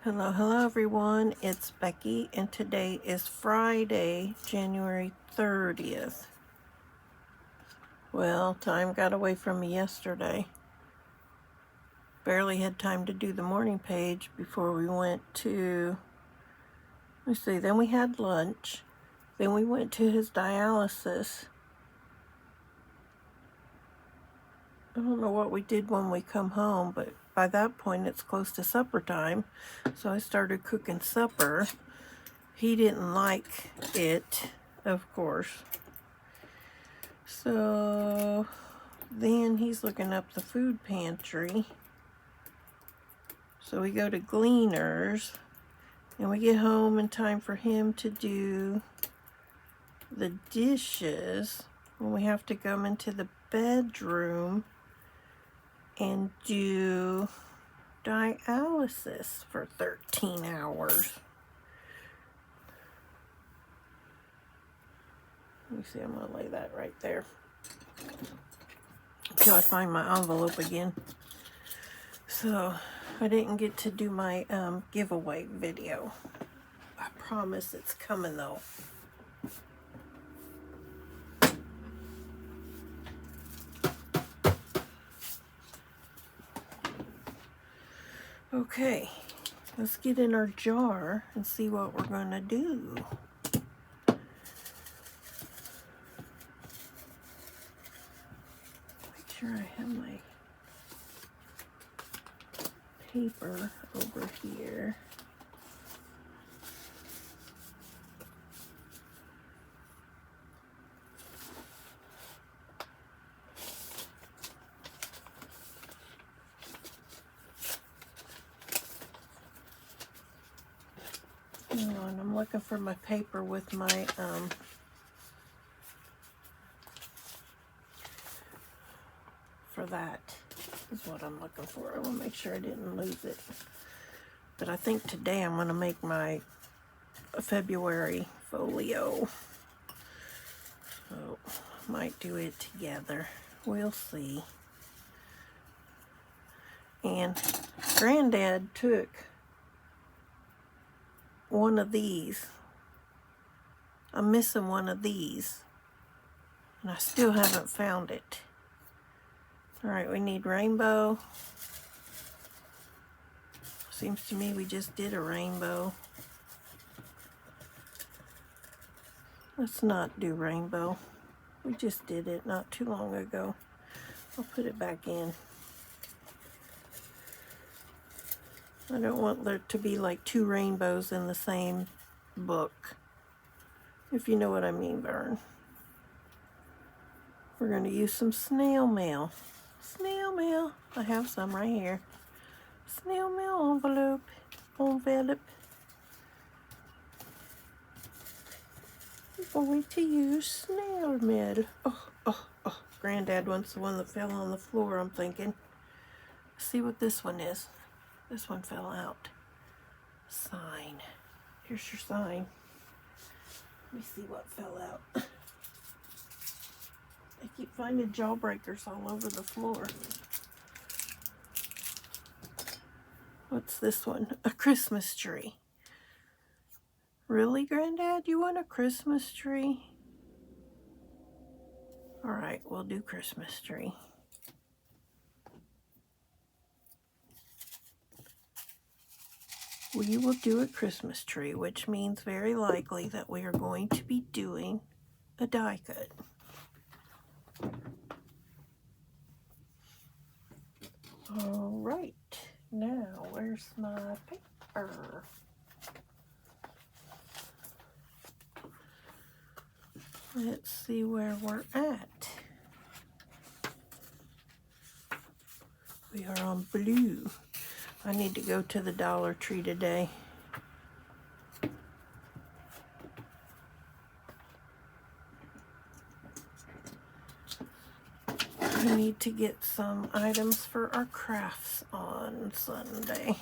Hello everyone, it's Becky and today is Friday, January 30th. Well, time got away from me yesterday. Barely had time to do the morning page before we went to, then we had lunch, then we went to his dialysis. I don't know what we did when we come home, but by that point it's close to supper time, so I started cooking supper. He didn't like it, of course. So then he's looking up the food pantry. So we go to Gleaners, and we get home in time for him to do the dishes. When we have to come into the bedroom and do dialysis for 13 hours. Let me see, I'm going to lay that right there until I find my envelope again. So I didn't get to do my giveaway video. I promise it's coming though. Okay, let's get in our jar and see what we're going to do. Make sure I have my paper over here. Hang on, I'm looking for my paper with my for that is what I'm looking for. I want to make sure I didn't lose it. But I think today I'm going to make my February folio. So might do it together. We'll see. And Granddad took one of these. I'm missing one of these. And I still haven't found it. Alright, we need rainbow. Seems to me we just did a rainbow. Let's not do rainbow. We just did it not too long ago. I'll put it back in. I don't want there to be like two rainbows in the same book. If you know what I mean, Vern. We're going to use some snail mail. Snail mail. I have some right here. Snail mail envelope. Envelope. We're going to use snail mail. Oh. Granddad wants the one that fell on the floor, I'm thinking. Let's see what this one is. This one fell out. Sign. Here's your sign. Let me see what fell out. I keep finding jawbreakers all over the floor. What's this one? A Christmas tree. Really, Granddad? You want a Christmas tree? Alright, we'll do Christmas tree. We will do a Christmas tree, which means very likely that we are going to be doing a die cut. Alright, now where's my paper? Let's see where we're at. We are on blue. I need to go to the Dollar Tree today. We need to get some items for our crafts on Sunday.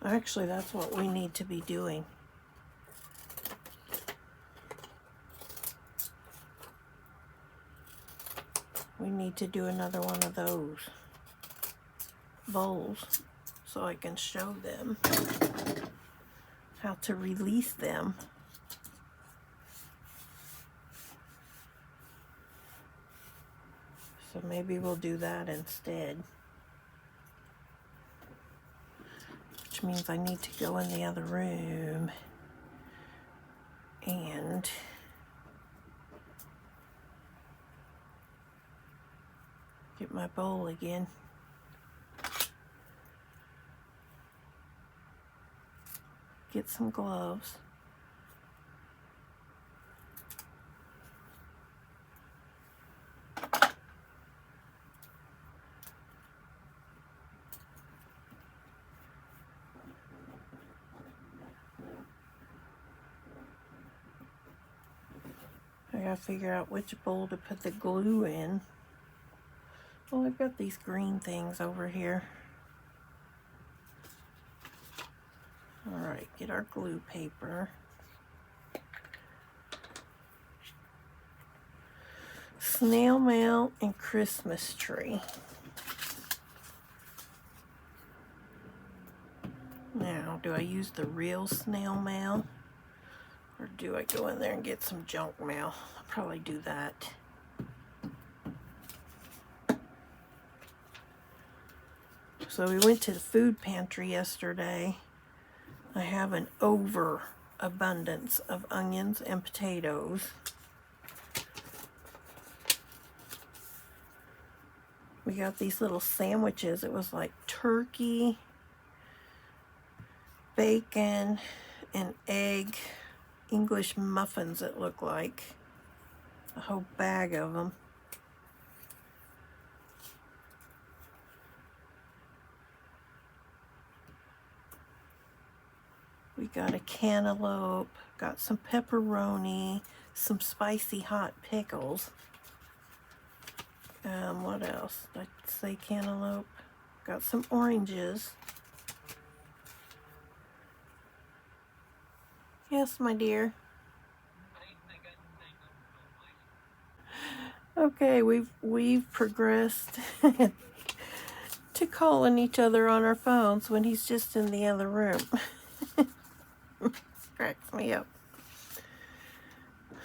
Actually, that's what we need to be doing. We need to do another one of those bowls so I can show them how to release them. So maybe we'll do that instead. Which means I need to go in the other room and get my bowl again. Get some gloves. I gotta figure out which bowl to put the glue in. Well, I've got these green things over here. Alright, get our glue paper. Snail mail and Christmas tree. Now, do I use the real snail mail? Or do I go in there and get some junk mail? I'll probably do that. So we went to the food pantry yesterday. I have an overabundance of onions and potatoes. We got these little sandwiches. It was like turkey, bacon, and egg English muffins, it looked like. A whole bag of them. We got a cantaloupe, got some pepperoni, some spicy hot pickles. What else? Did I say cantaloupe? Got some oranges. Yes, my dear. Okay, we've progressed to calling each other on our phones when he's just in the other room. Cracks me up.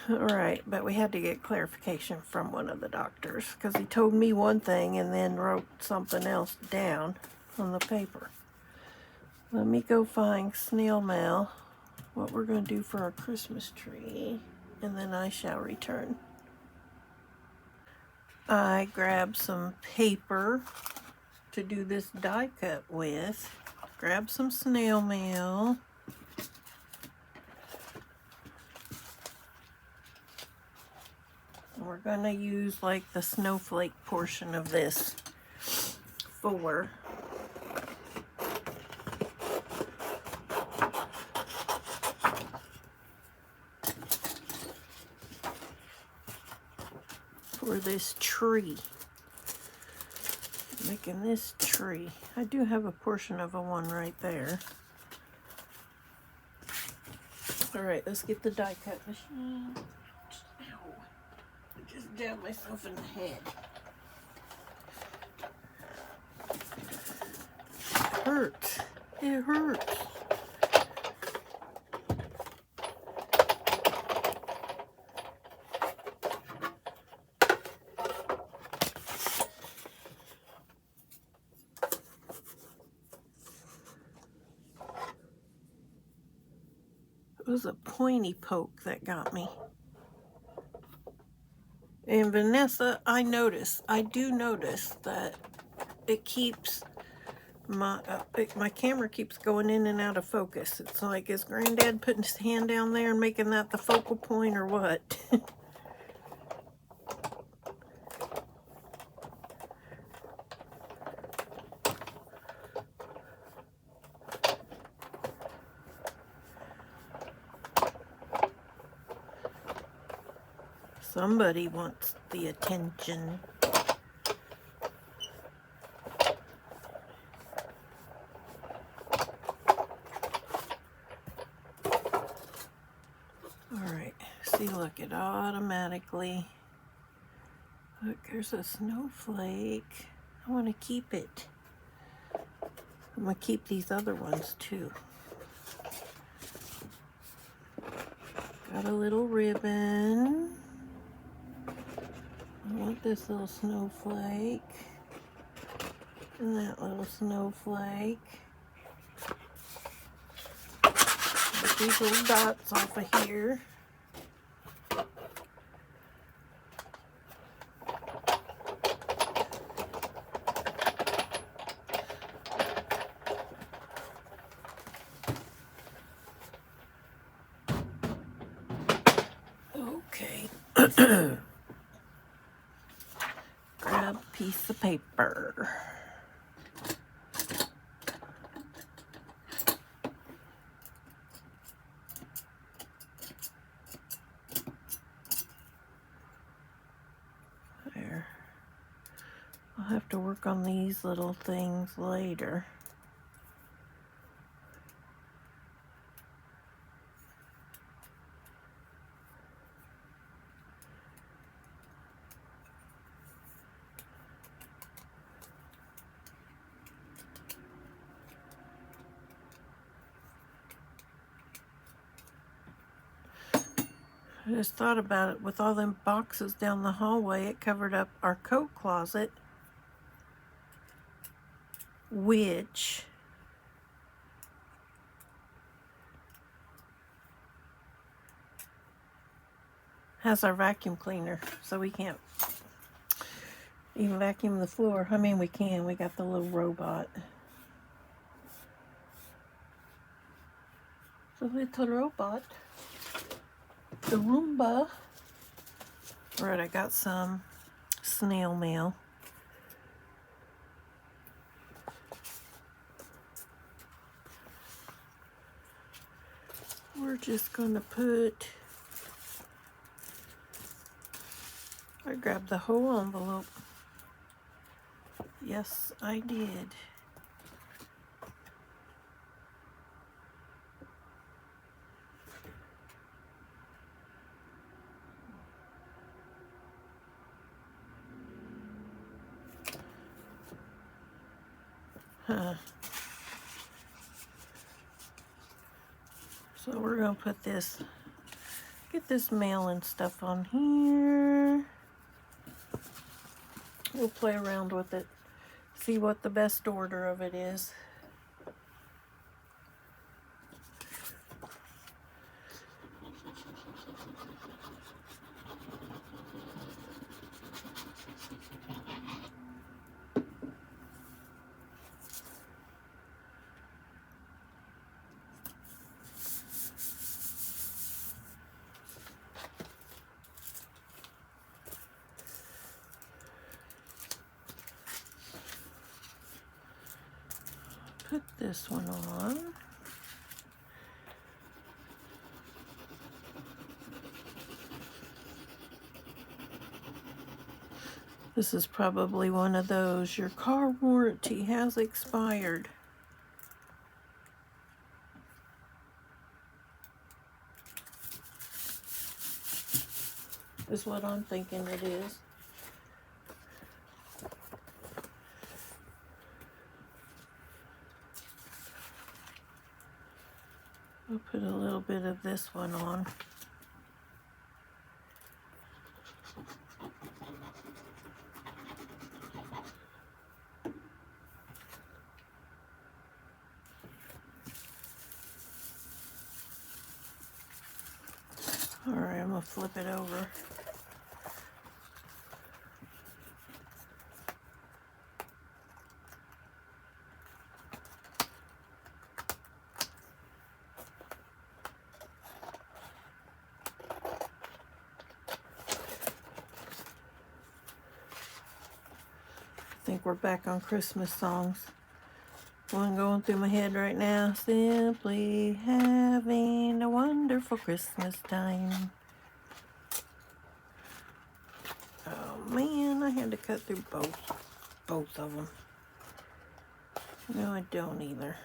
Alright, but we had to get clarification from one of the doctors because he told me one thing and then wrote something else down on the paper. Let me go find snail mail, what we're going to do for our Christmas tree, and then I shall return. I grabbed some paper to do this die cut with. Grab some snail mail. We're going to use like the snowflake portion of this for this tree. Making this tree. I do have a portion of a one right there. Alright, let's get the die cut machine. Ow. I just jabbed myself in the head. It hurts. It hurts. It was a pointy poke that got me. And Vanessa, I do notice that it keeps my camera keeps going in and out of focus. It's like, is Granddad putting his hand down there and making that the focal point or what? Somebody wants the attention. See, look, it automatically, look, there's a snowflake. I want to keep it. I'm going to keep these other ones too. Got a little ribbon. I want this little snowflake. And that little snowflake. Get these little dots off of here. Okay. Grab a piece of paper. There. I'll have to work on these little things later. I just thought about it, with all them boxes down the hallway, it covered up our coat closet, which has our vacuum cleaner, so we can't even vacuum the floor. I mean, we can, we got the little robot. The little robot. The Roomba. Right, I got some snail mail. We're just gonna put, I grabbed the whole envelope. Yes, I did. So we're gonna put this, get this mail and stuff on here. We'll play around with it, see what the best order of it is. Put this one on. This is probably one of those, your car warranty has expired. Is what I'm thinking it is. I'll put a little bit of this one on. All right, I'm gonna flip it over. I think we're back on Christmas songs. One going through my head right now. Simply having a wonderful Christmas time. Oh man, I had to cut through both of them. No, I don't either.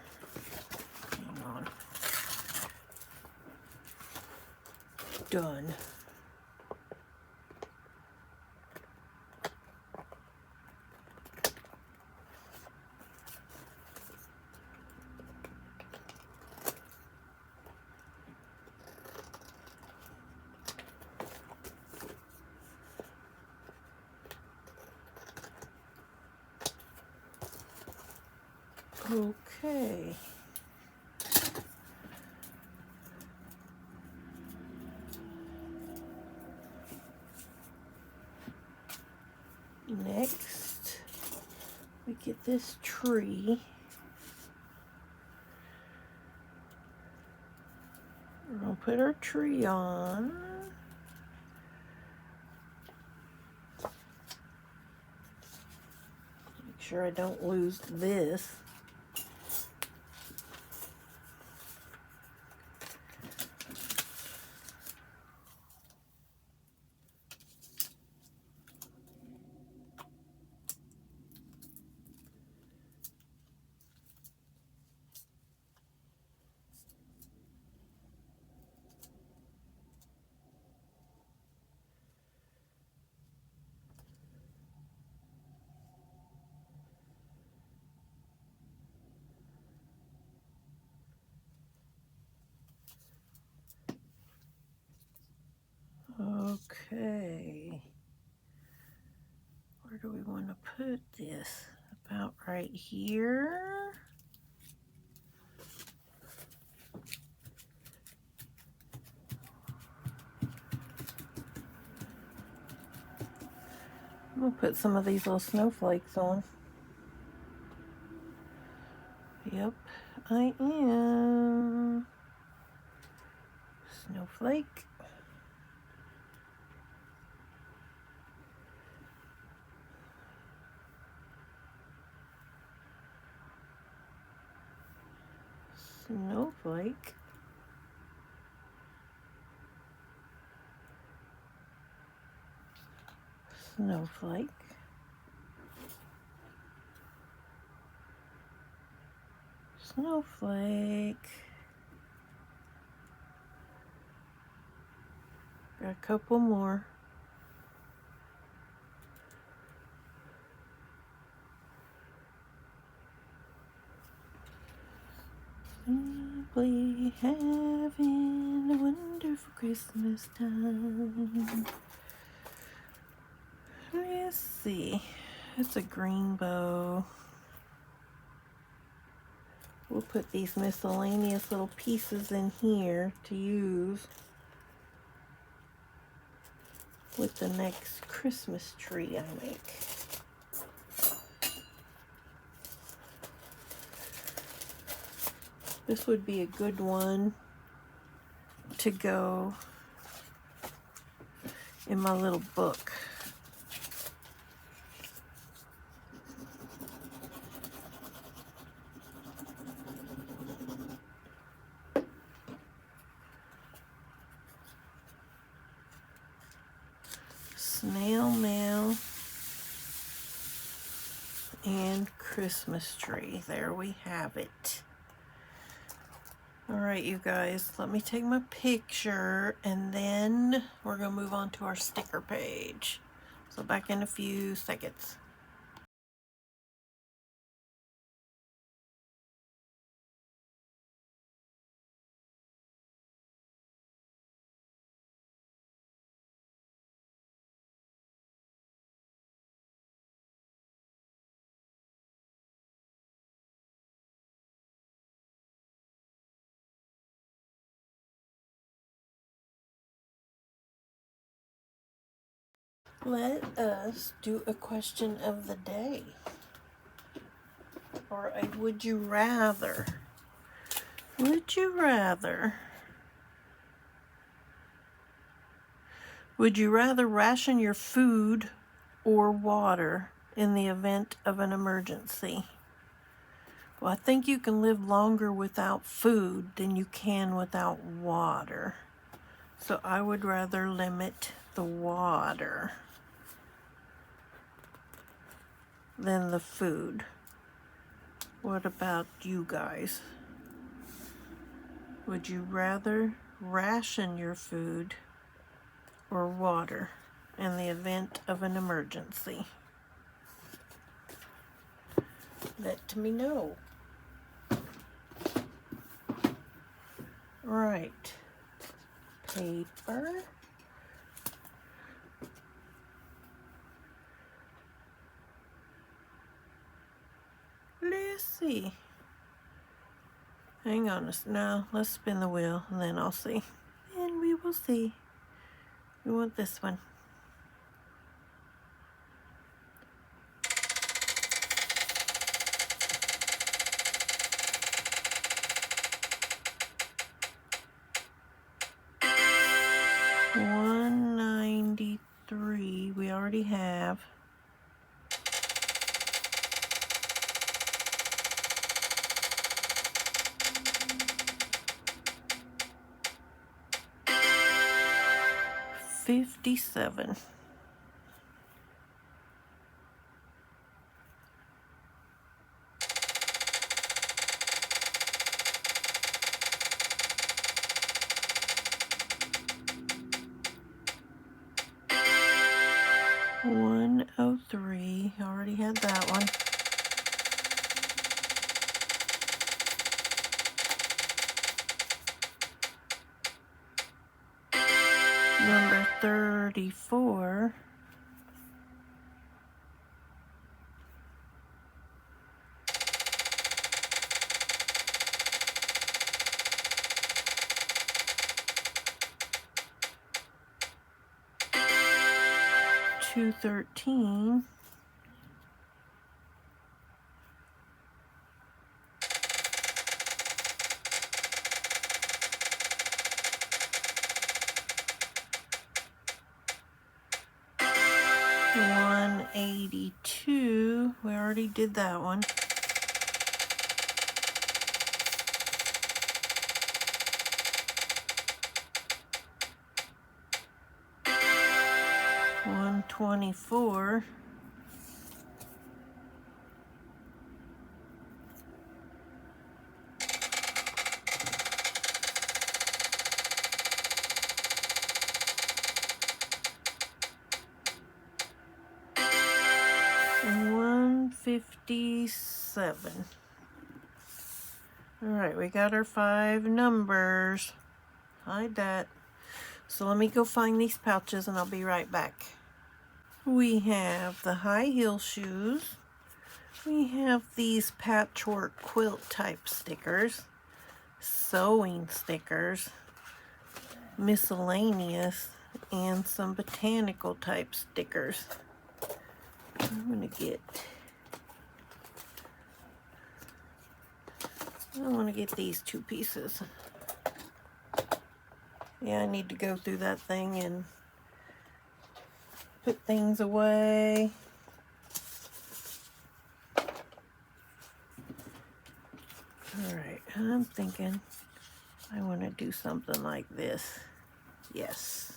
Hang on. Done. Okay. Next, we get this tree. We're going to put our tree on. Make sure I don't lose this. Okay. Where do we want to put this? About right here. I'm going to put some of these little snowflakes on. Yep, I am. Snowflake. Snowflake. Snowflake. Snowflake. Got a couple more. Simply having a wonderful Christmas time. Let's see. It's a green bow. We'll put these miscellaneous little pieces in here to use with the next Christmas tree I make. This would be a good one to go in my little book. Snail mail and Christmas tree. There we have it. All right, you guys, let me take my picture and then we're gonna move on to our sticker page. So back in a few seconds. Let us do a question of the day. Or a would you rather. Would you rather? Would you rather ration your food or water in the event of an emergency? Well, I think you can live longer without food than you can without water. So I would rather limit the water than the food. What about you guys? Would you rather ration your food or water in the event of an emergency? Let me know. Right. Paper. Let's see. Hang on, no, let's spin the wheel and then I'll see. And we will see. We want this one. $193 we already have. $57. $103. Already had that one. Number 34. $213. $182. We already did that one. $124. $157. All right, we got our 5 numbers. Hide that. So let me go find these pouches and I'll be right back. We have the high heel shoes. We have these patchwork quilt type stickers, sewing stickers, miscellaneous, and some botanical type stickers. I'm gonna get, I want to get these 2 pieces. Yeah, I need to go through that thing and put things away. Alright, I'm thinking I want to do something like this. Yes.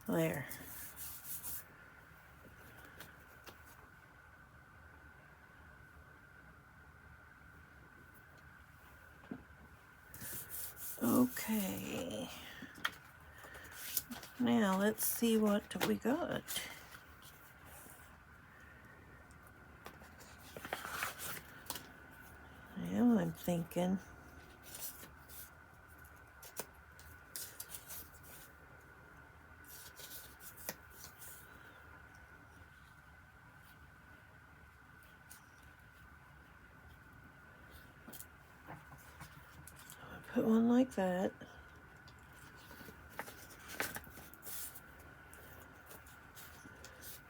There. Okay. Now let's see what we got. Now I'm thinking put one like that.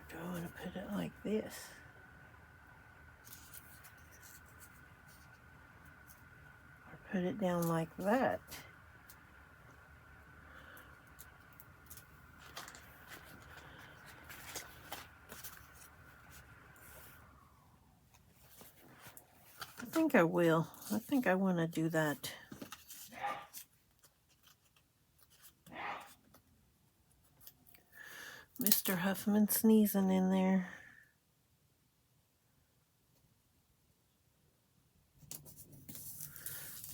Do I want to put it like this? Or put it down like that? I think I will. I think I want to do that. Mr. Huffman sneezing in there.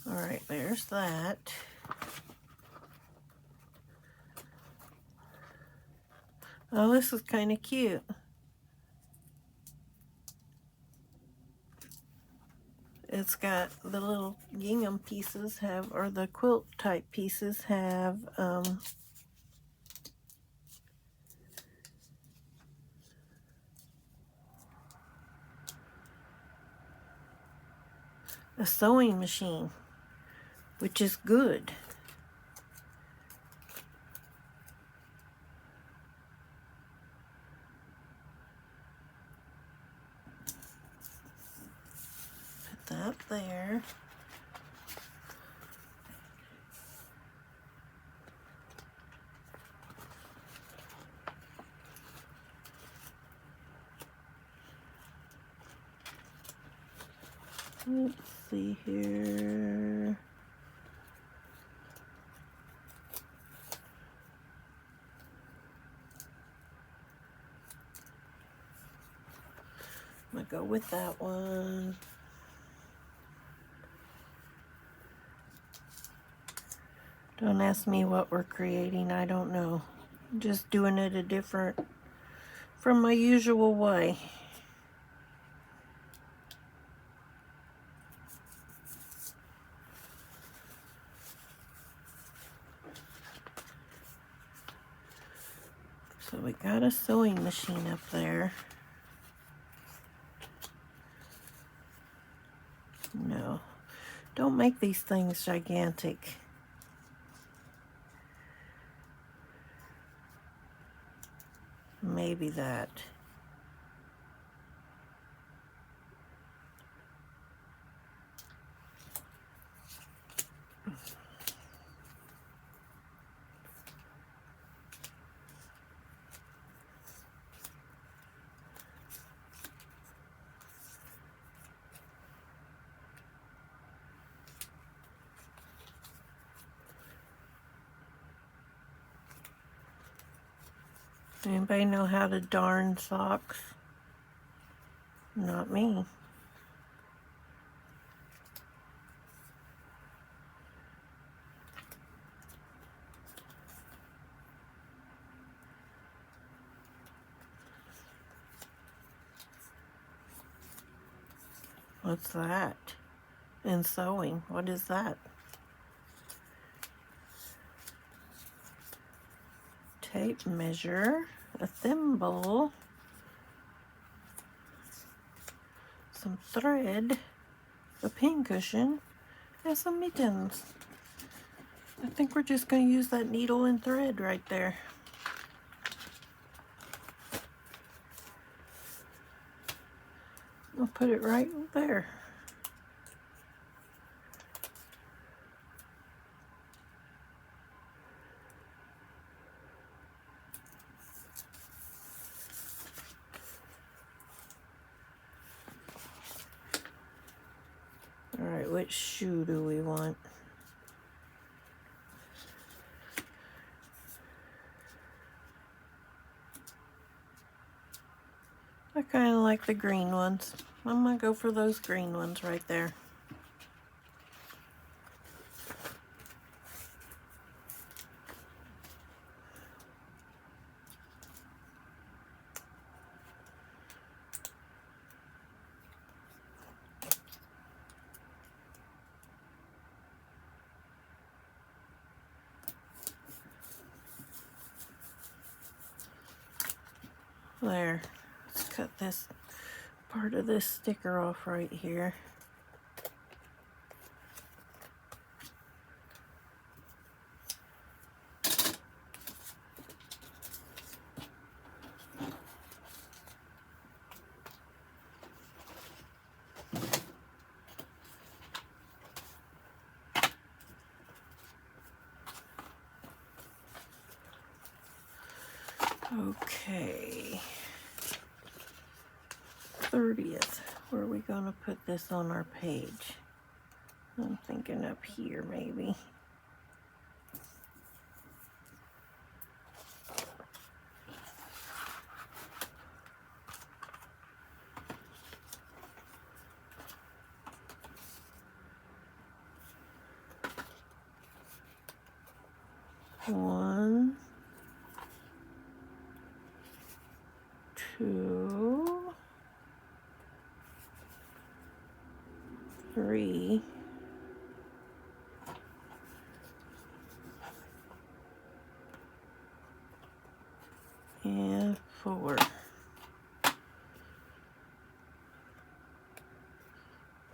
All right, there's that. Oh, this is kind of cute. It's got the little gingham pieces have, or the quilt type pieces have, a sewing machine, which is good. Put that there. Let's see here. I'm gonna go with that one. Don't ask me what we're creating, I don't know. I'm just doing it a different, from my usual way. So we got a sewing machine up there. No, don't make these things gigantic. Maybe that. Anybody know how to darn socks? Not me. What's that? In sewing, what is that? Tape measure, a thimble, some thread, a pincushion, and some mittens. I think we're just going to use that needle and thread right there. I'll put it right there. All right, which shoe do we want? I kind of like the green ones. I'm going to go for those green ones right there. There. Let's cut this part of this sticker off right here. Okay. 30th. Where are we going to put this on our page? I'm thinking up here maybe. One, 2, 3, and 4.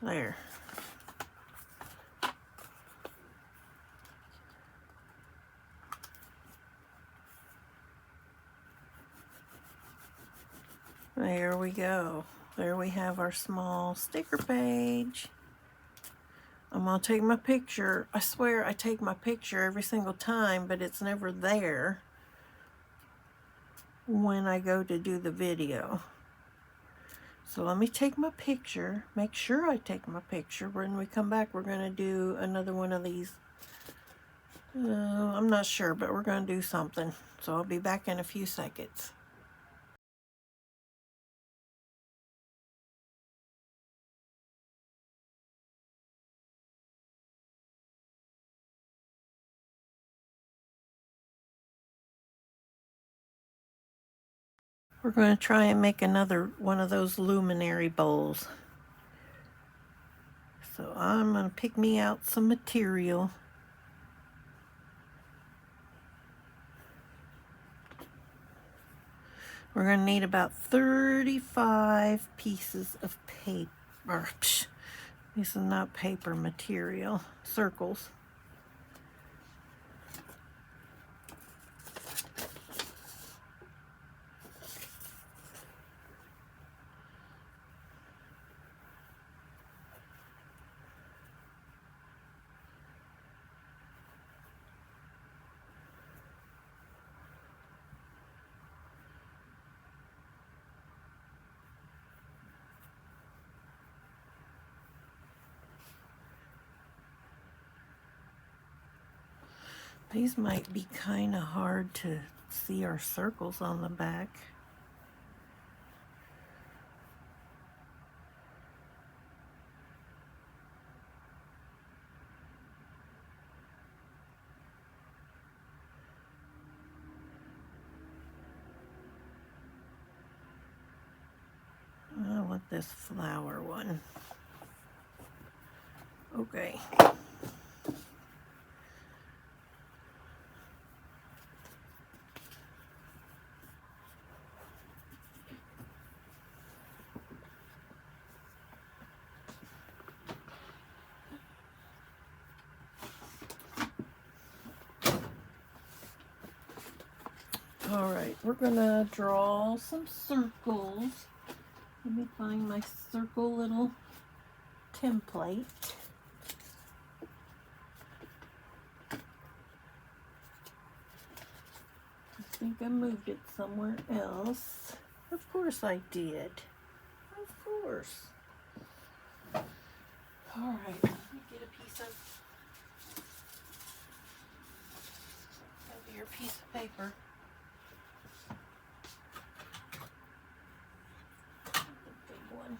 There. There we go. There we have our small sticker page. I'm going to take my picture. I swear I take my picture every single time, but it's never there when I go to do the video. So let me take my picture, make sure I take my picture. When we come back, we're going to do another one of these. I'm not sure, but we're going to do something. So I'll be back in a few seconds. We're going to try and make another one of those luminary bowls. So I'm going to pick me out some material. We're going to need about 35 pieces of paper. This is not paper material. Circles. These might be kind of hard to see our circles on the back. I want this flower one. Okay. All right, we're gonna draw some circles. Let me find my circle little template. I think I moved it somewhere else. Of course I did. Of course. All right, let me get a piece of heavier piece of paper. The big one.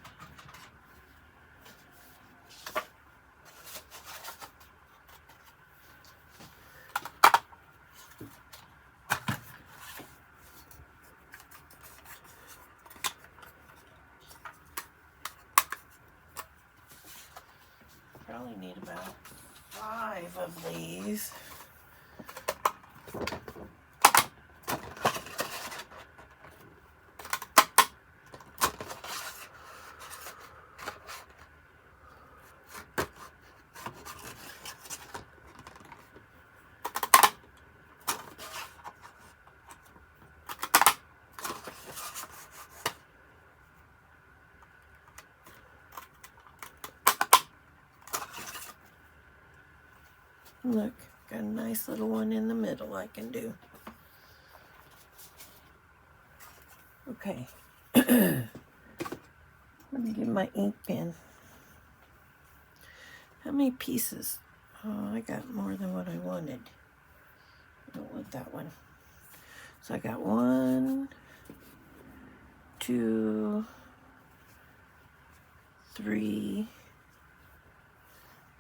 Probably need about 5 of these. Look, got a nice little one in the middle I can do. Okay. Let me get my ink pen. How many pieces? Oh, I got more than what I wanted. I don't want that one. So I got 1, 2, 3,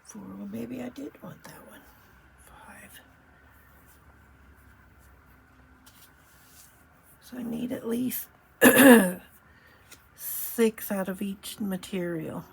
4. Well, maybe I did want that one. 5. So I need at least 6 out of each material.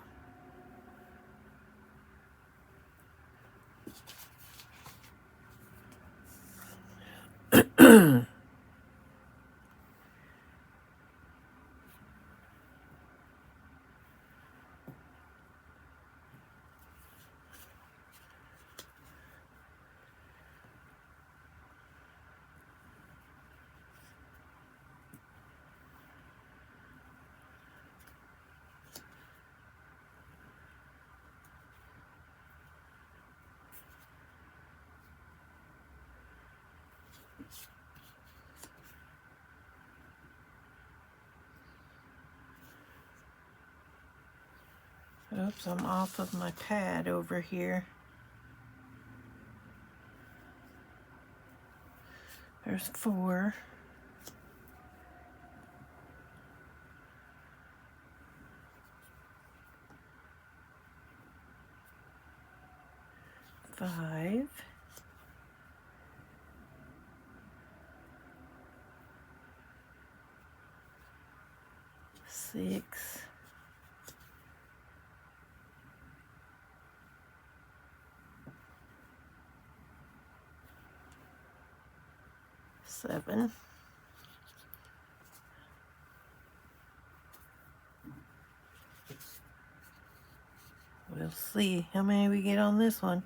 Oops, I'm off of my pad over here. There's 4. 5. 6. 7. We'll see how many we get on this one.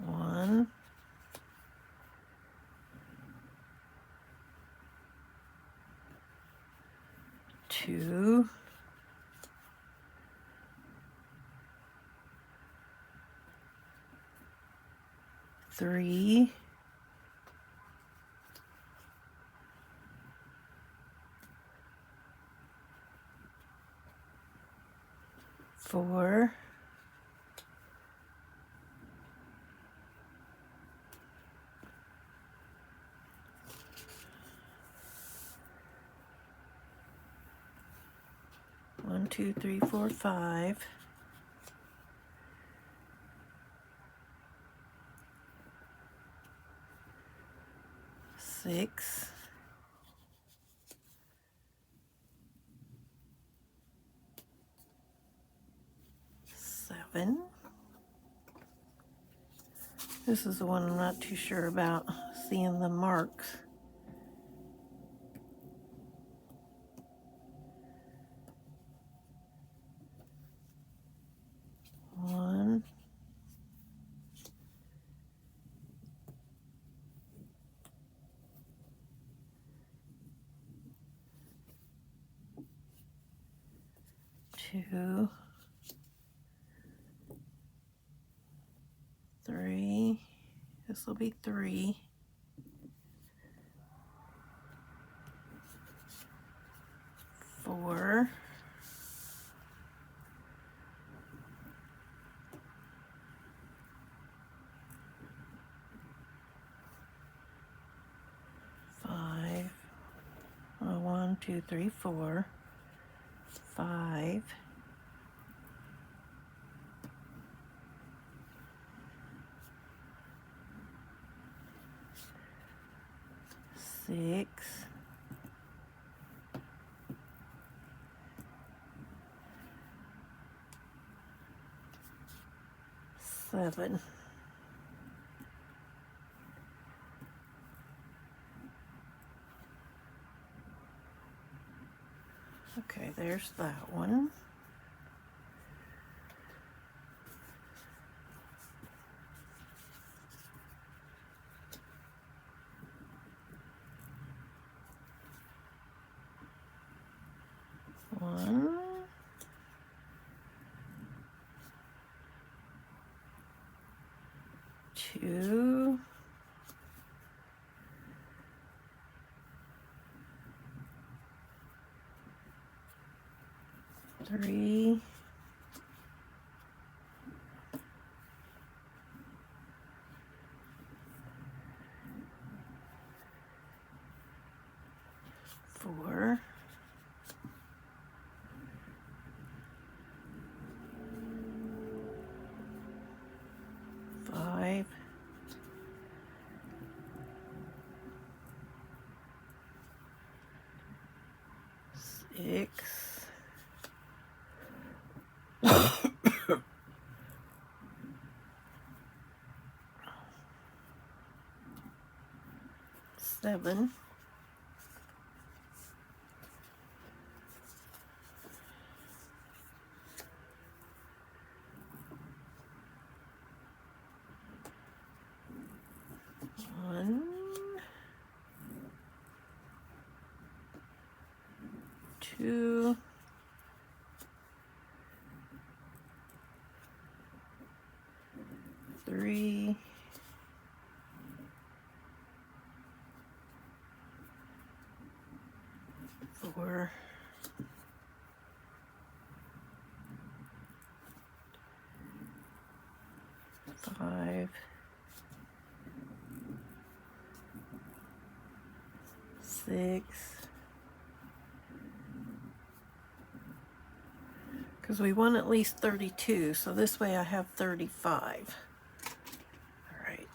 1. 2. 3. 4. 1, 2, 3, 4, 5. 6. 7. This is the one I'm not too sure about, seeing the marks. 1. 2. 3. This will be 3. 4. 5. 1, 2, 3, 4. 5. 6. 7. Okay, there's that one. One. 2. 3. 4. 5. 7. One, 2, 3, 4, 5, 6, because we want at least 32, so this way I have 35. All right,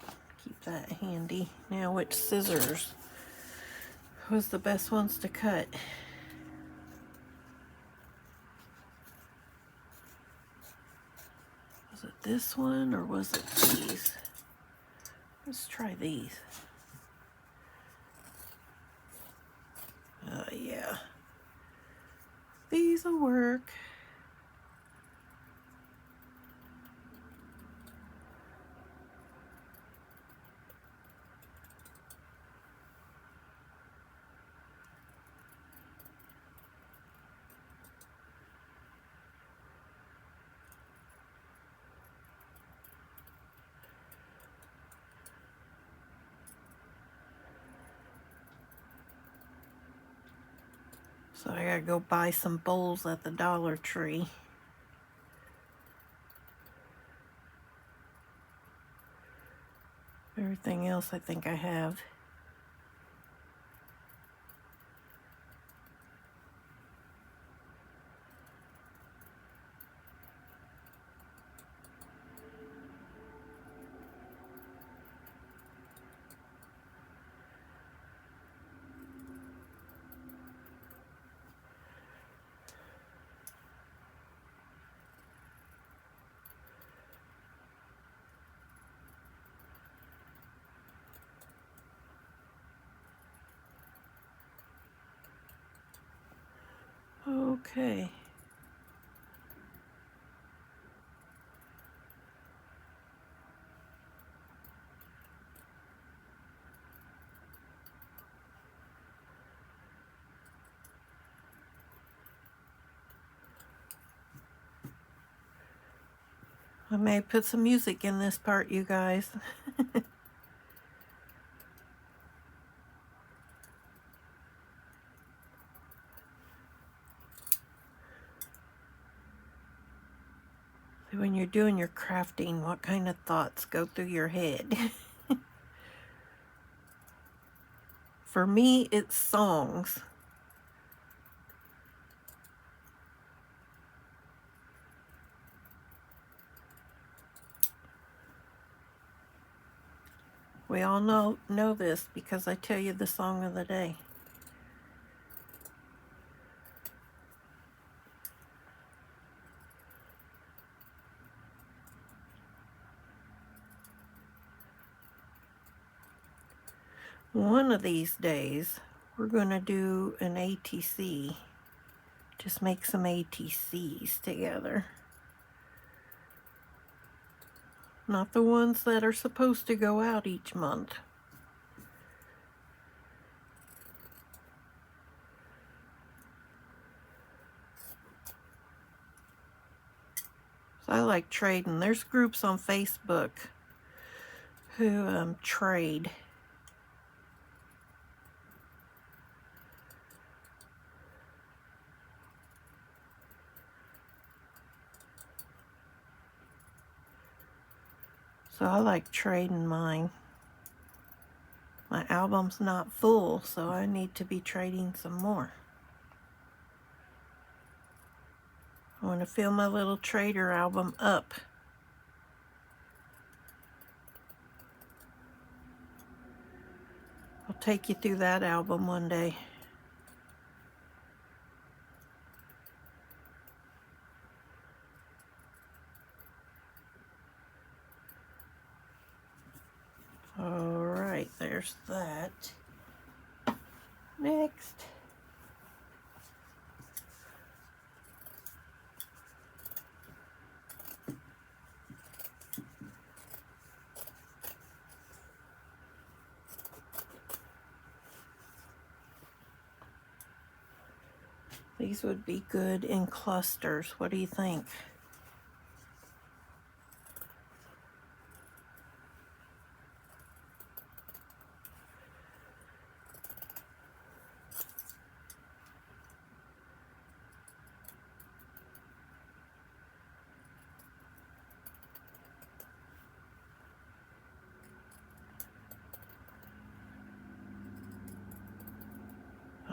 keep that handy. Now, which scissors was the best ones to cut? Was it this one or was it these? Let's try these. Yeah. These will work. So I gotta go buy some bowls at the Dollar Tree. Everything else I think I have. Okay. I may put some music in this part, you guys. When you're doing your crafting, what kind of thoughts go through your head? For me, it's songs. We all know this because I tell you the song of the day. One of these days, we're going to do an ATC. Just make some ATCs together. Not the ones that are supposed to go out each month. So I like trading. There's groups on Facebook who trade. So I like trading mine. My album's not full, so I need to be trading some more. I want to fill my little trader album up. I'll take you through that album one day. All right, there's that. Next. These would be good in clusters. What do you think?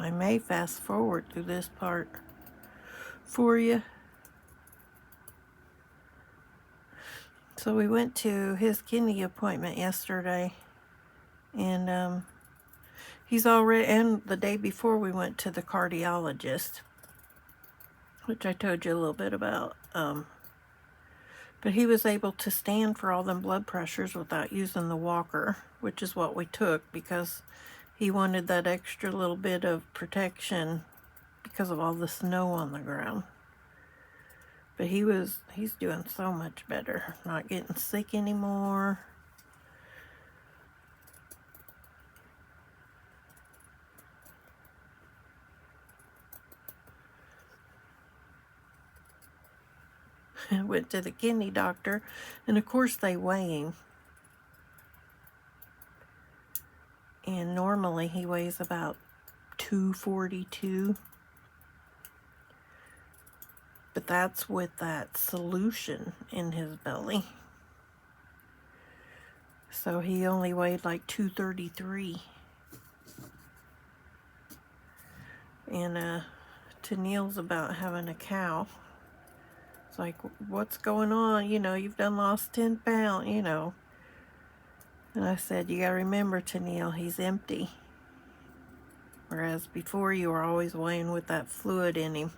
I may fast forward through this part for you. So we went to his kidney appointment yesterday, and he's already, and the day before we went to the cardiologist, which I told you a little bit about. But he was able to stand for all them blood pressures without using the walker, which is what we took because he wanted that extra little bit of protection because of all the snow on the ground. But he's doing so much better, not getting sick anymore. I went to the kidney doctor, and of course they weigh him. And normally he weighs about 242. But that's with that solution in his belly. So he only weighed like 233. And Tennille's about having a cow. It's like, what's going on? You know, you've done lost 10 pounds, you know. And I said, you gotta remember, Tennille, he's empty. Whereas before you were always weighing with that fluid in him.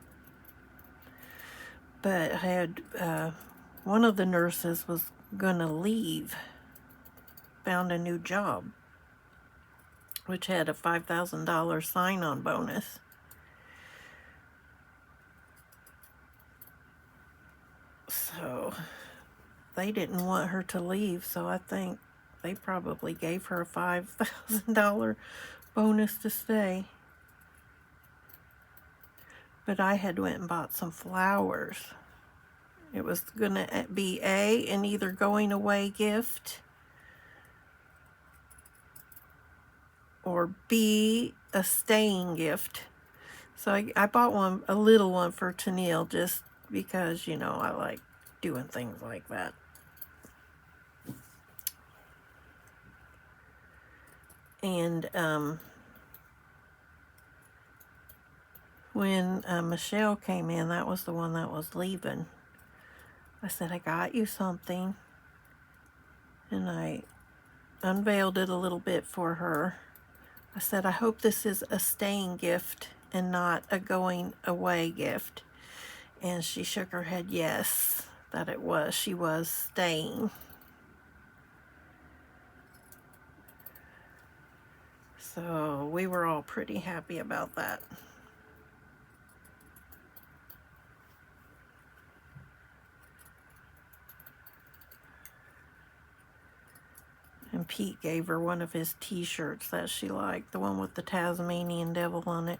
But I had, one of the nurses was gonna leave, found a new job, which had a $5,000 sign-on bonus. So they didn't want her to leave, so I think they probably gave her a $5,000 bonus to stay. But I had went and bought some flowers. It was gonna be an either going away gift or B, a staying gift. So I bought one, a little one for Tennille, just because, you know, I like doing things like that. And when Michelle came in, that was the one that was leaving. I said, I got you something. And I unveiled it a little bit for her. I said, I hope this is a staying gift and not a going away gift. And she shook her head yes, that it was. She was staying. So we were all pretty happy about that. And Pete gave her one of his t-shirts that she liked, the one with the Tasmanian devil on it.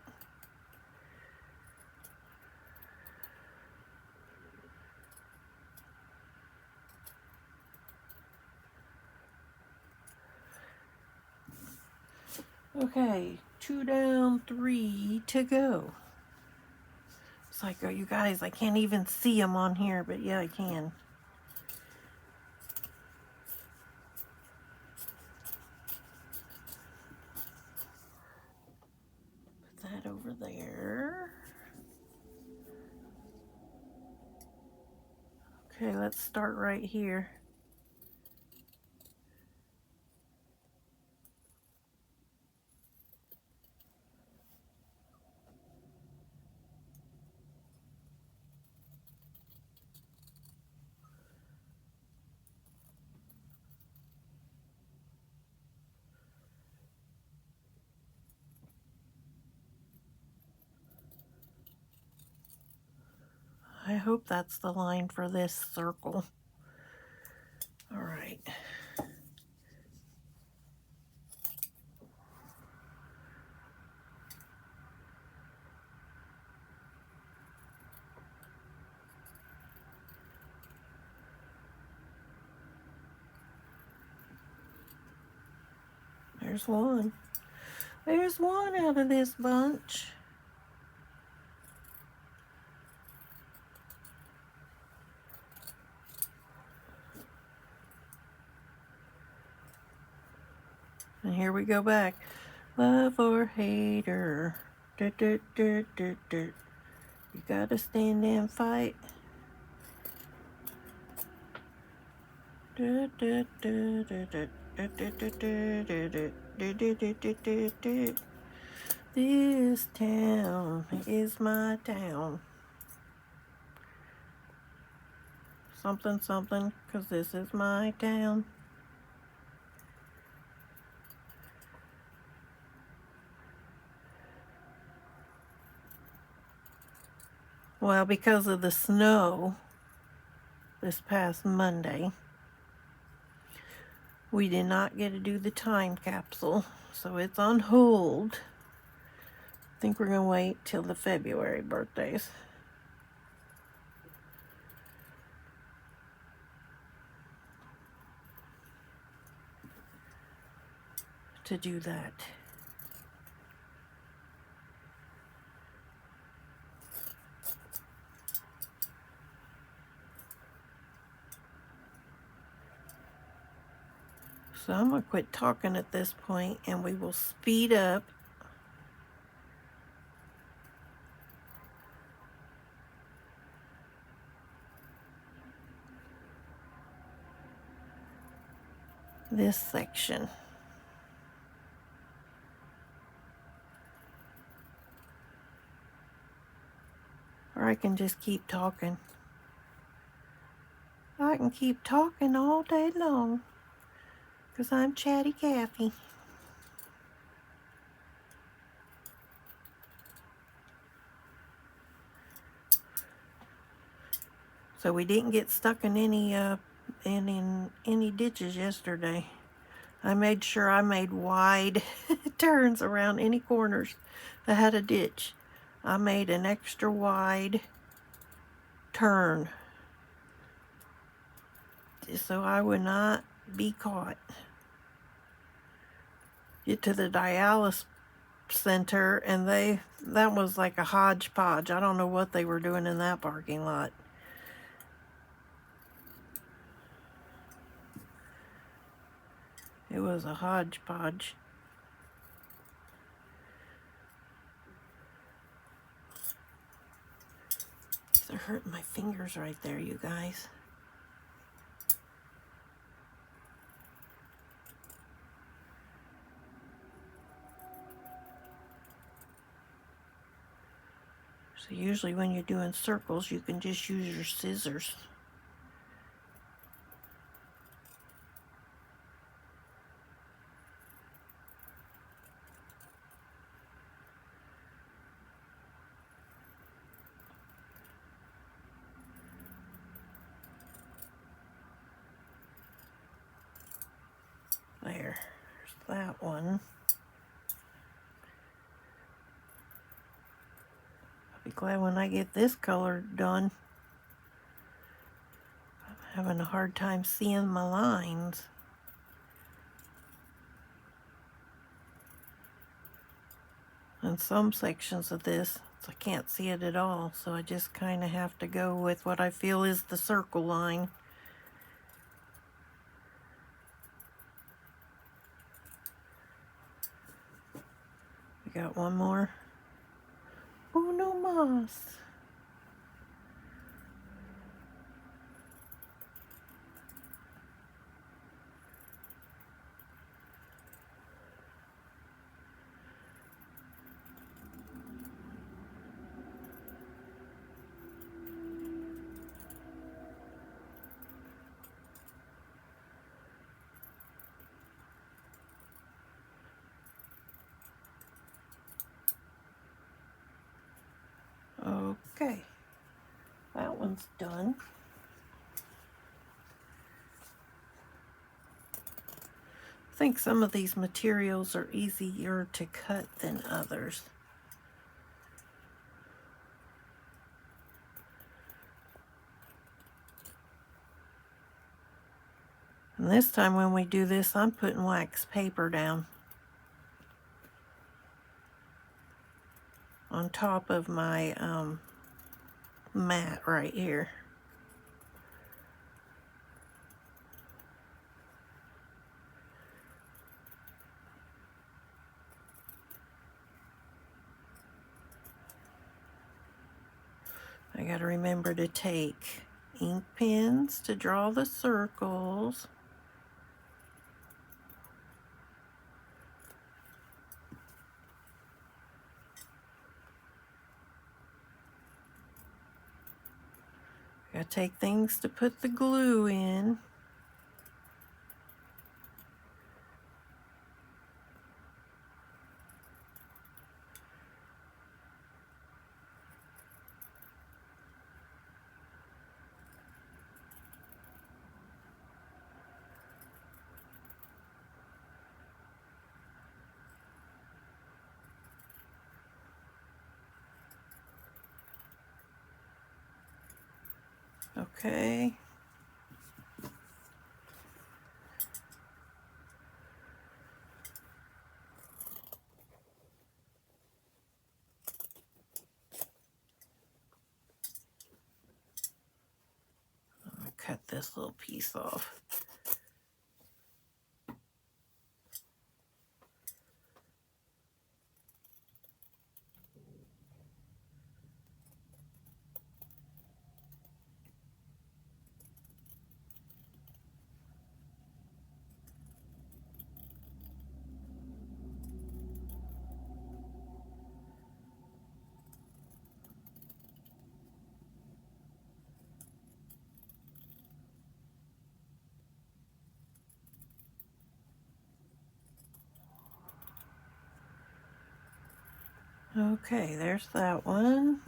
Okay, 2 down, 3 to go. It's like, oh, you guys, I can't even see them on here, but yeah, I can. Put that over there. Okay, let's start right here. I hope that's the line for this circle. All right. There's one. There's one out of this bunch. And here we go back. Love or hate her. You gotta stand and fight. This town is my town. Something, something, 'cause this is my town. Well, because of the snow this past Monday, we did not get to do the time capsule, so it's on hold. I think we're going to wait till the February birthdays to do that. So I'm going to quit talking at this point and we will speed up. This section. Or I can just keep talking. I can keep talking all day long. 'Cause I'm Chatty Cathy. So we didn't get stuck in any ditches yesterday. I made sure I made wide turns around any corners that had a ditch. I made an extra wide turn so I would not be caught. Get to the dialysis center and that was like a hodgepodge. I don't know what they were doing in that parking lot. It was a hodgepodge. They're hurting my fingers right there, you guys. So usually when you're doing circles, you can just use your scissors. There's that one. I'll be glad when I get this color done. I'm having a hard time seeing my lines. In some sections of this, I can't see it at all, so I just kind of have to go with what I feel is the circle line. We got one more. Uno más. Okay, that one's one's done. I think some of these materials are easier to cut than others. And this time when we do this, I'm putting wax paper down on top of my mat right here. I gotta remember to take ink pens to draw the circles. Gotta take things to put the glue in. Okay. I'll cut this little piece off. Okay, there's that one.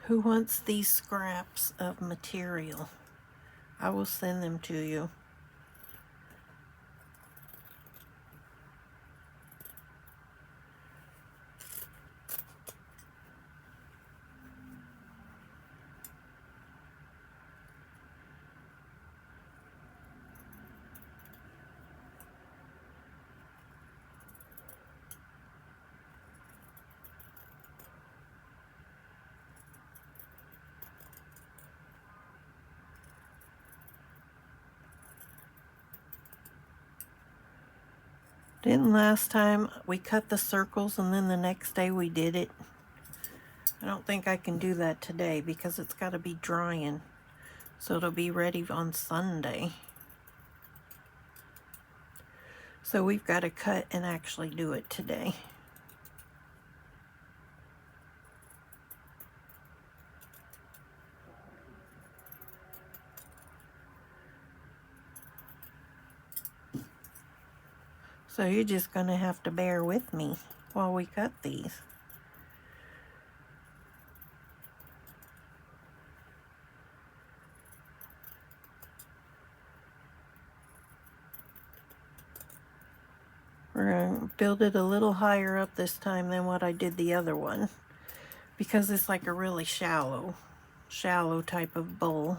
Who wants these scraps of material? I will send them to you. Didn't last time we cut the circles and then the next day we did it? I don't think I can do that today because it's got to be drying. So it'll be ready on Sunday. So we've got to cut and actually do it today. So you're just going to have to bear with me while we cut these. We're going to build it a little higher up this time than what I did the other one, because it's like a really shallow type of bowl.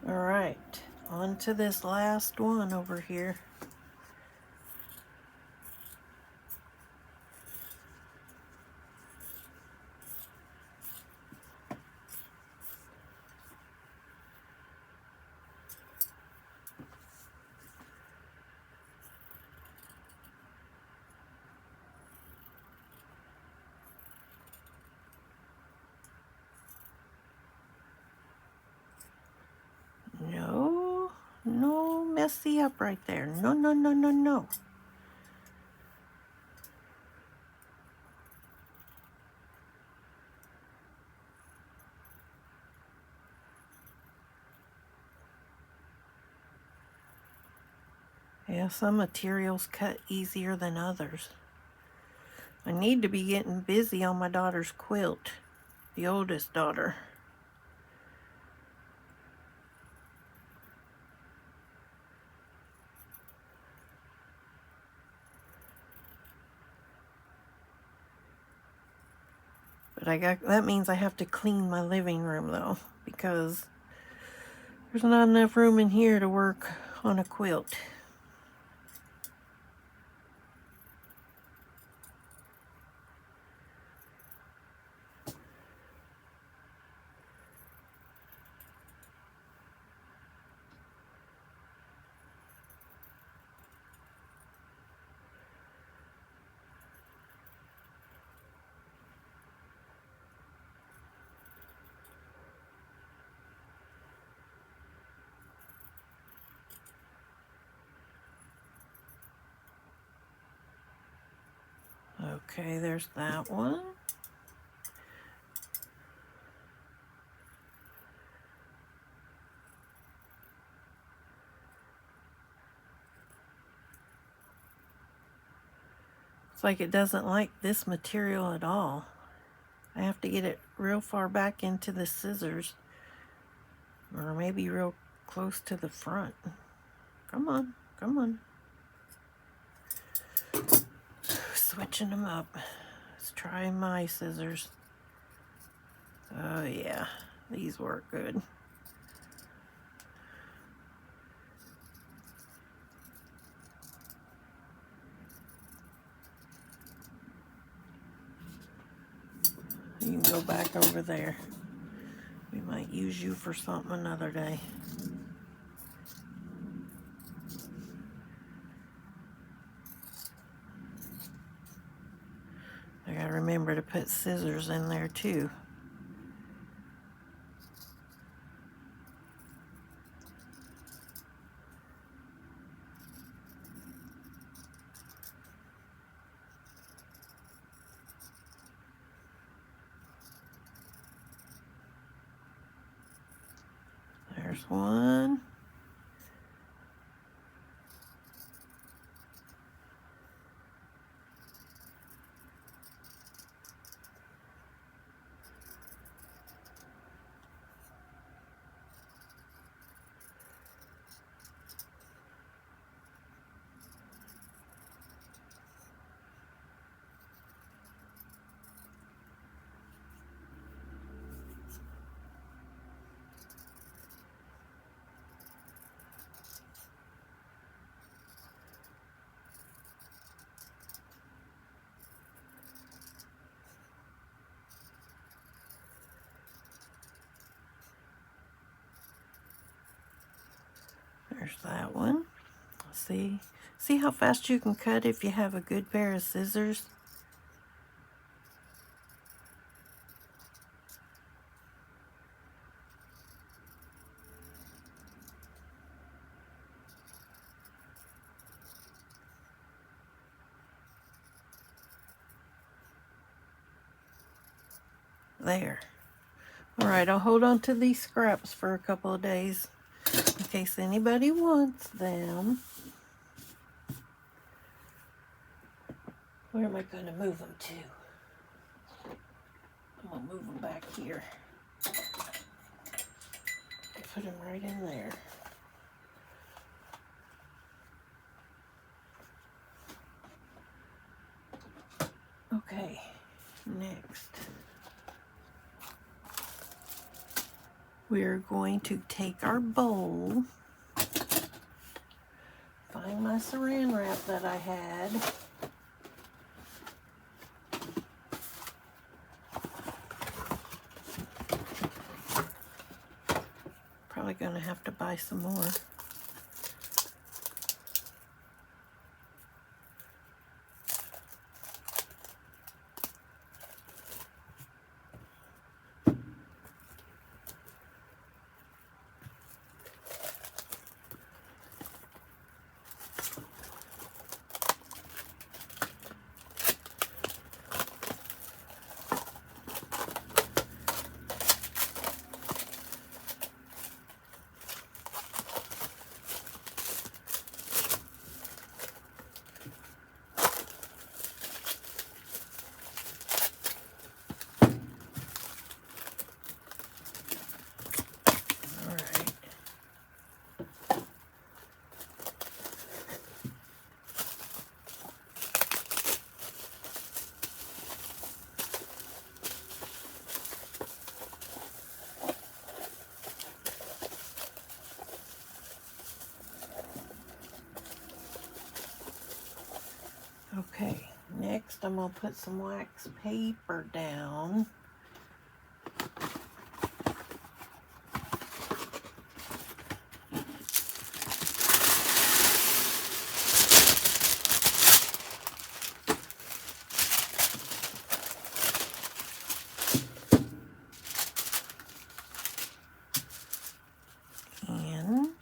All right, on to this last one over here. No messy up right there. No, no, no, no, no. Yeah, some materials cut easier than others. I need to be getting busy on my daughter's quilt, the oldest daughter. But that means I have to clean my living room though, because there's not enough room in here to work on a quilt. Okay, there's that one. It's like it doesn't like this material at all. I have to get it real far back into the scissors, or maybe real close to the front. Come on, come on. Switching them up. Let's try my scissors. Oh yeah, these work good. You can go back over there. We might use you for something another day. I gotta remember to put scissors in there too. There's one. There's that one. See how fast you can cut if you have a good pair of scissors? There. All right, I'll hold on to these scraps for a couple of days in case anybody wants them. Where am I going to move them to? I'm going to move them back here. Put them right in there. Okay, next. We're going to take our bowl, find my saran wrap that I had. Probably gonna have to buy some more. First, I'm going to put some wax paper down. And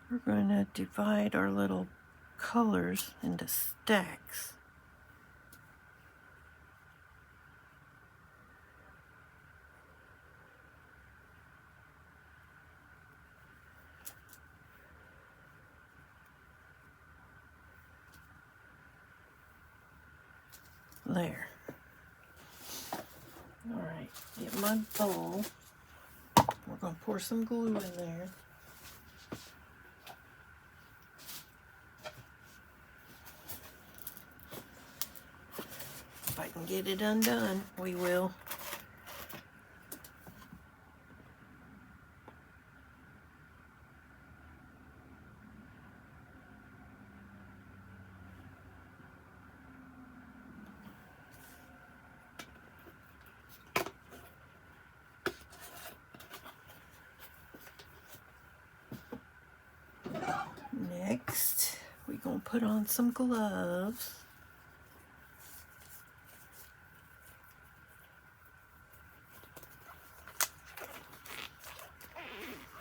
we're going to divide our little colors into stacks. There. All right, get my bowl. We're going to pour some glue in there. If I can get it undone, we will. Next, we're going to put on some gloves.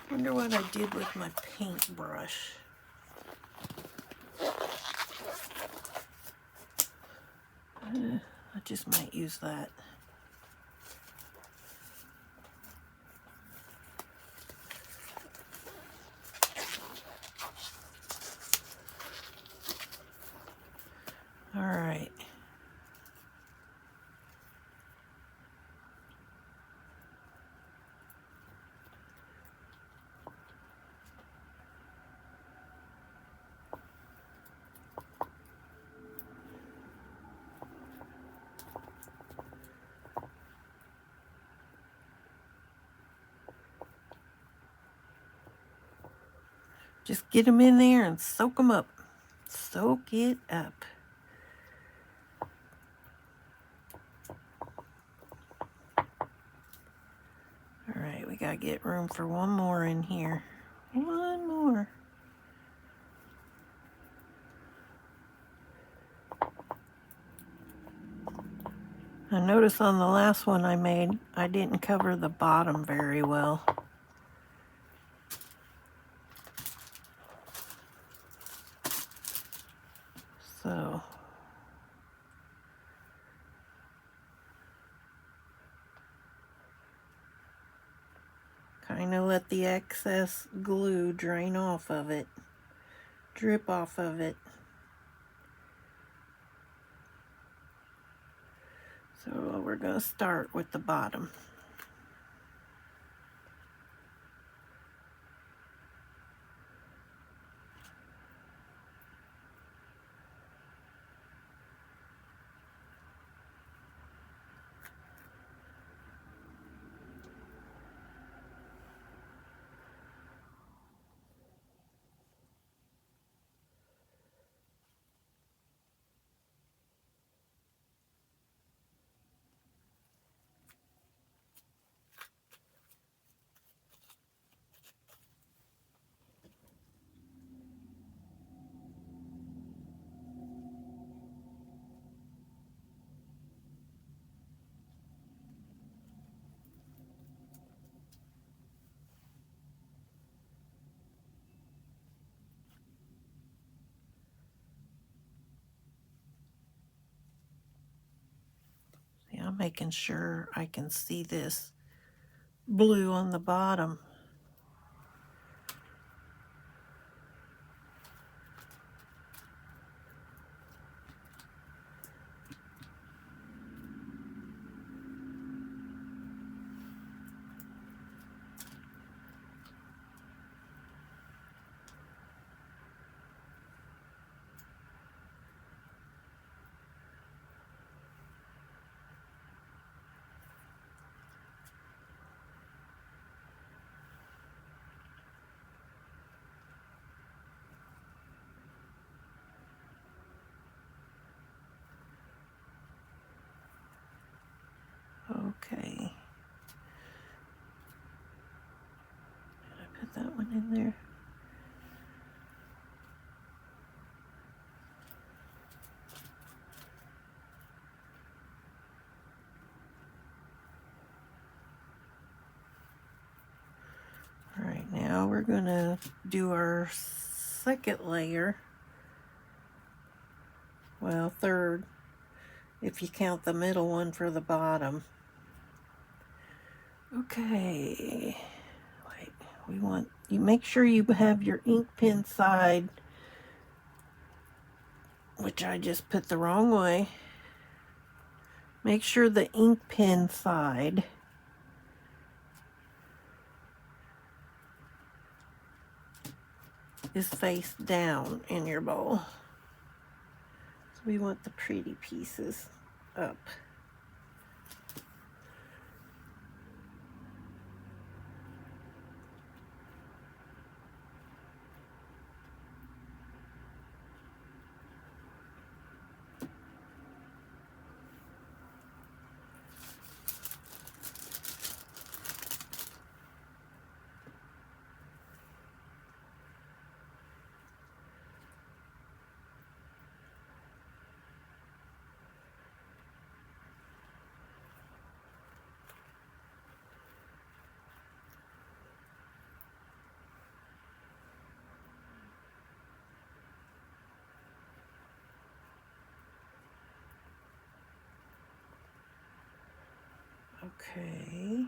Wonder what I did with my paintbrush. I just might use that. All right. Just get them in there and soak them up. Soak it up. All right, we gotta get room for one more in here. One more. I noticed on the last one I made, I didn't cover the bottom very well. So, kind of let the excess glue drain off of it, drip off of it. So we're going to start with the bottom. See, I'm making sure I can see this blue on the bottom. in there. All right, now we're gonna do our second layer. Well, third, if you count the middle one for the bottom. Okay, wait, we want, you make sure you have your ink pen side, which I just put the wrong way. Make sure the ink pen side is face down in your bowl. So we want the pretty pieces up. Okay.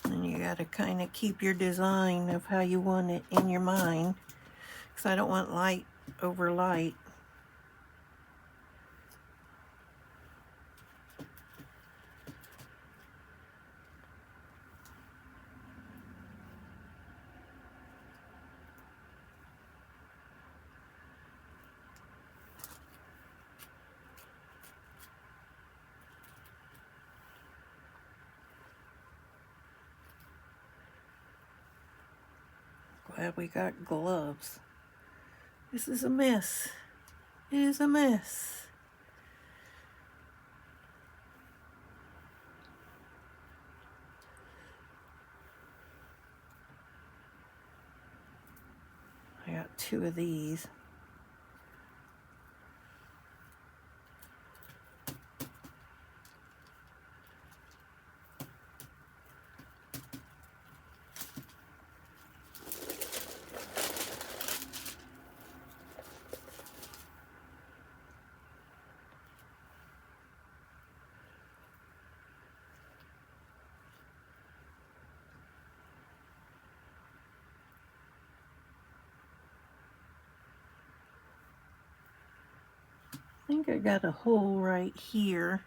And you gotta kind of keep your design of how you want it in your mind, because I don't want light over light. Glad we got gloves. This is a mess. It is a mess. I got 2 of these. I think I got a hole right here.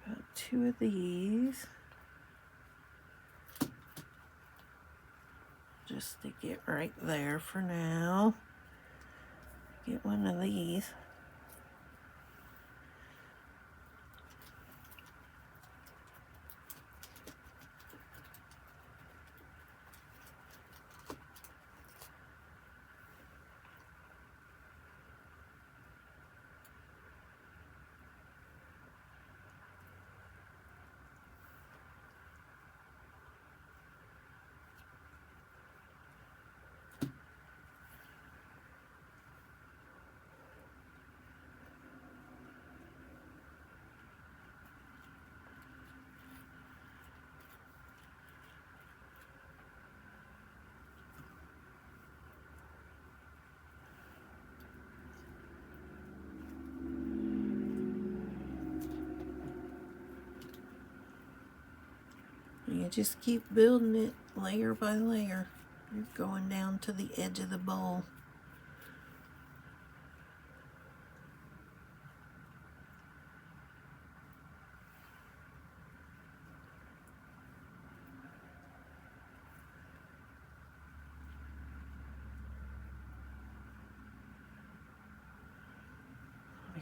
Got 2 of these. Just stick it right there for now. Get one of these. You just keep building it layer by layer. You're going down to the edge of the bowl.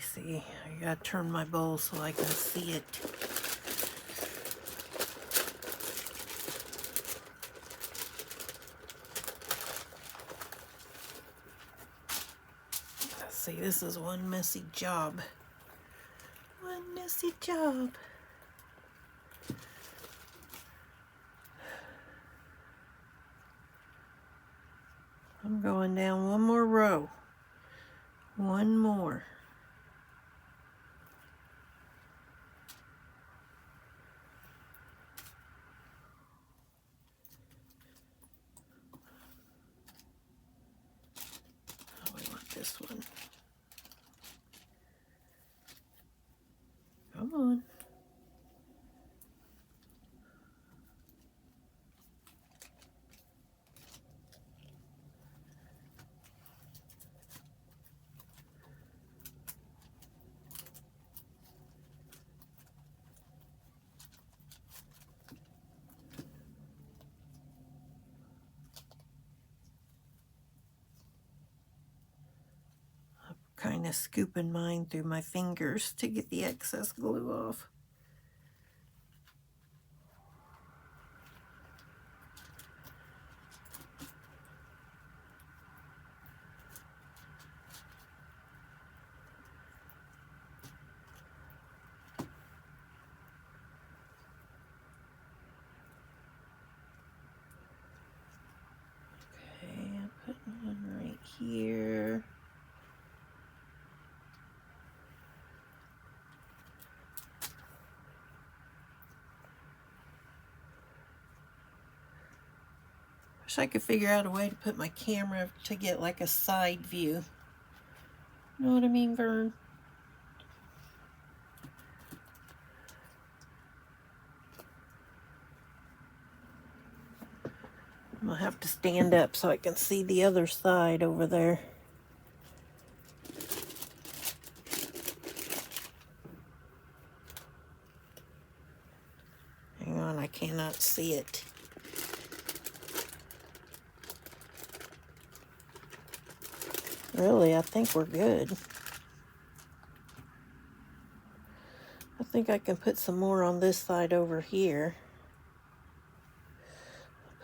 see. I gotta turn my bowl so I can see it. Let's see, this is one messy job. One messy job. I'm going down one more row. One more. Oh, we want this one. Come on. Kind of scooping mine through my fingers to get the excess glue off. Okay, I'm putting one right here. Wish I could figure out a way to put my camera to get like a side view. You know what I mean, Vern? I'm gonna have to stand up so I can see the other side over there. Hang on, I cannot see it. Really, I think we're good. I think I can put some more on this side over here.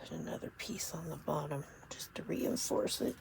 Put another piece on the bottom just to reinforce it.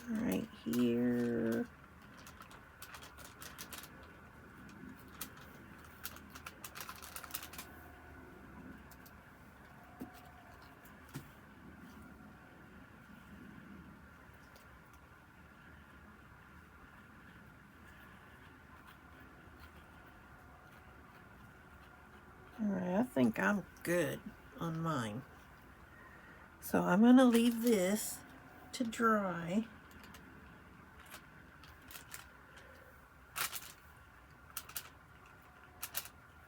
Right here. All right, I think I'm good on mine. So I'm going to leave this to dry.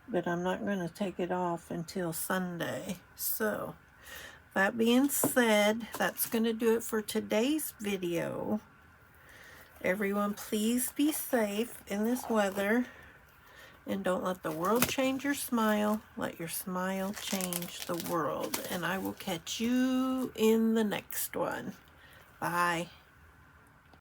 But I'm not going to take it off until Sunday. So, that being said, that's going to do it for today's video. Everyone, please be safe in this weather. And don't let the world change your smile. Let your smile change the world. And I will catch you in the next one. Bye.